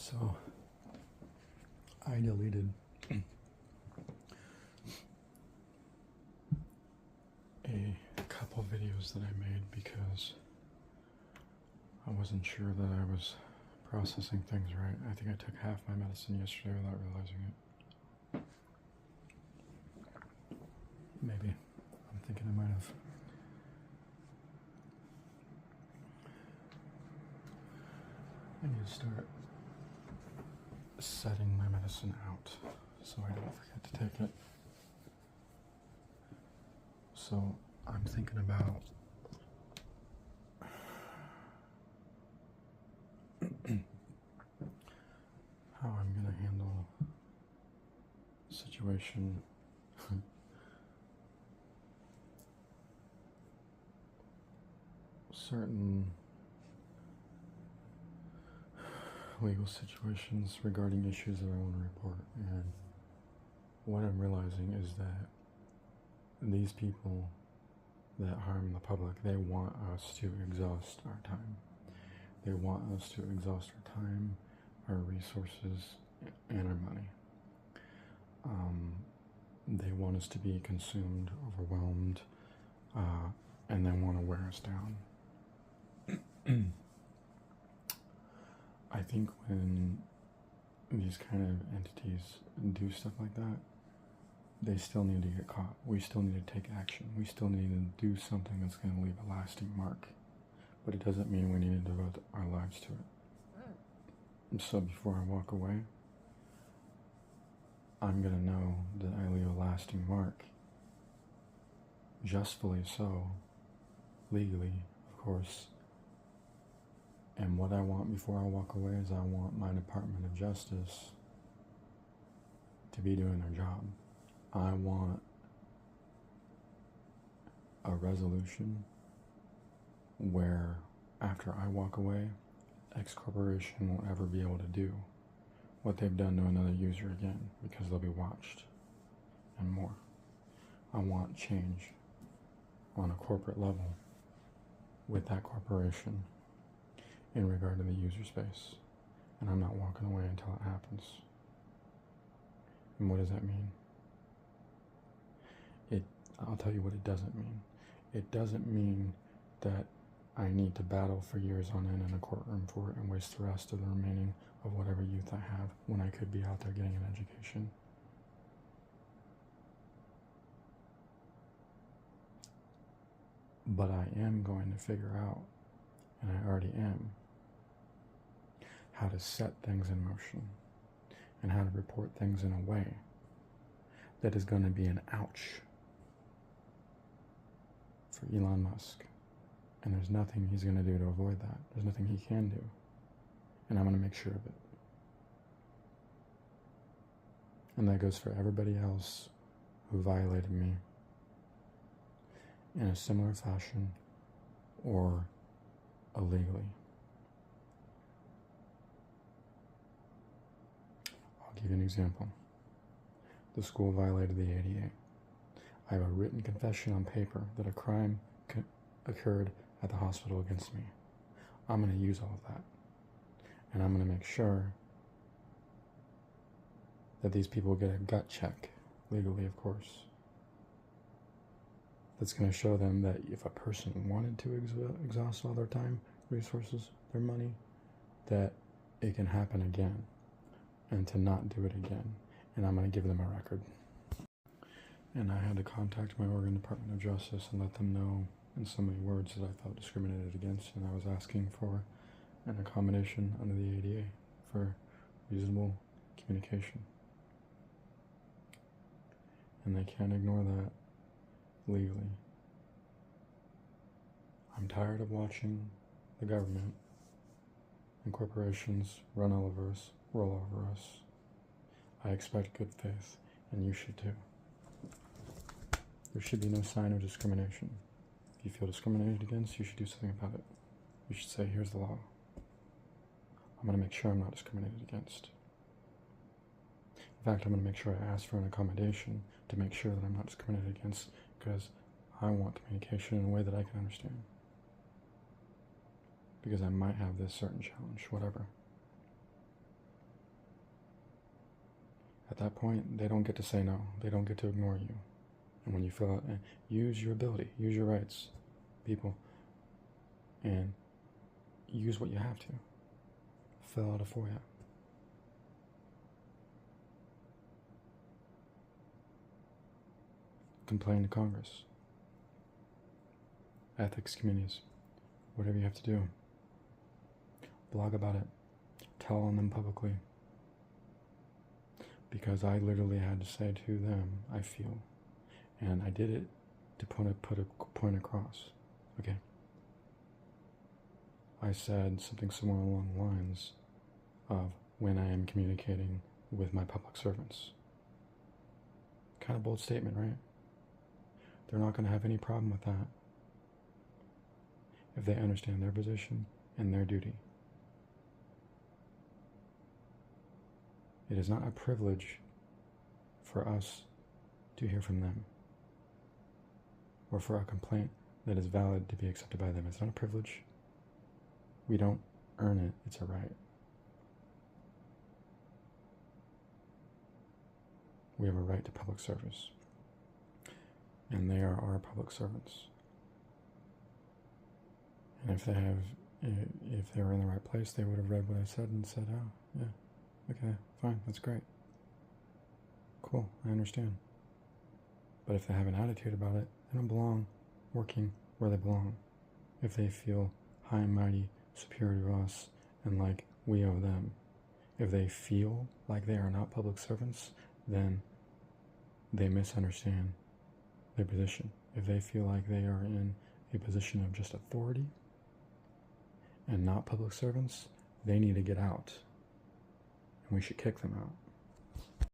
So I deleted a couple videos that I made because I wasn't sure that I was processing things right. I think I took half my medicine yesterday without realizing it. Maybe. I'm thinking I might have. I need to start setting my medicine out so I don't forget to take it. So I'm thinking about how I'm going to handle the situation certain legal situations regarding issues that I want to report. And what I'm realizing is that these people that harm the public, they want us to exhaust our time. They want us to exhaust our time, our resources, and our money. They want us to be consumed, overwhelmed, and they want to wear us down. I think when these kind of entities do stuff like that, they still need to get caught. We still need to take action. We still need to do something that's going to leave a lasting mark. But it doesn't mean we need to devote our lives to it. So before I walk away, I'm going to know that I leave a lasting mark. Justfully so. Legally, of course. And what I want before I walk away is I want my Department of Justice to be doing their job. I want a resolution where after I walk away, X corporation won't ever be able to do what they've done to another user again, because they'll be watched and more. I want change on a corporate level with that corporation in regard to the user space. And I'm not walking away until it happens. And what does that mean? I'll tell you what it doesn't mean. It doesn't mean that I need to battle for years on end in a courtroom for it and waste the rest of the remaining of whatever youth I have when I could be out there getting an education. But I am going to figure out, and I already am, how to set things in motion and how to report things in a way that is going to be an ouch for Elon Musk. And there's nothing he's going to do to avoid that. There's nothing he can do. And I'm going to make sure of it. And that goes for everybody else who violated me in a similar fashion or illegally. I'll give you an example. The school violated the ADA. I have a written confession on paper that a crime occurred at the hospital against me. I'm going to use all of that. And I'm going to make sure that these people get a gut check, legally of course, that's going to show them that if a person wanted to exhaust all their time, resources, their money, that it can happen again, and to not do it again. And I'm going to give them a record. And I had to contact my Oregon Department of Justice and let them know in so many words that I felt discriminated against, and I was asking for an accommodation under the ADA for reasonable communication. And they can't ignore that legally. I'm tired of watching the government and corporations run all over us, roll over us. I expect good faith, and you should too. There should be no sign of discrimination. If you feel discriminated against, you should do something about it. You should say, here's the law. I'm going to make sure I'm not discriminated against. In fact, I'm going to make sure I ask for an accommodation to make sure that I'm not discriminated against, because I want communication in a way that I can understand. Because I might have this certain challenge, whatever. At that point, they don't get to say no. They don't get to ignore you. And when you fill out, use your ability, use your rights, people, and use what you have to. Fill out a FOIA. Complain to Congress. Ethics committees. Whatever you have to do. Blog about it. Tell on them publicly. Because I literally had to say to them, I feel. And I did it to put a point across. Okay? I said something similar along the lines of when I am communicating with my public servants. Kind of bold statement, right? They're not going to have any problem with that if they understand their position and their duty. It is not a privilege for us to hear from them, or for a complaint that is valid to be accepted by them. It's not a privilege. We don't earn it. It's a right. We have a right to public service, and they are our public servants. And if they were in the right place, they would have read what I said and said, oh, yeah. Okay, fine, that's great. Cool, I understand. But if they have an attitude about it, they don't belong working where they belong. If they feel high and mighty, superior to us, and like we owe them. If they feel like they are not public servants, then they misunderstand their position. If they feel like they are in a position of just authority and not public servants, they need to get out. We should kick them out.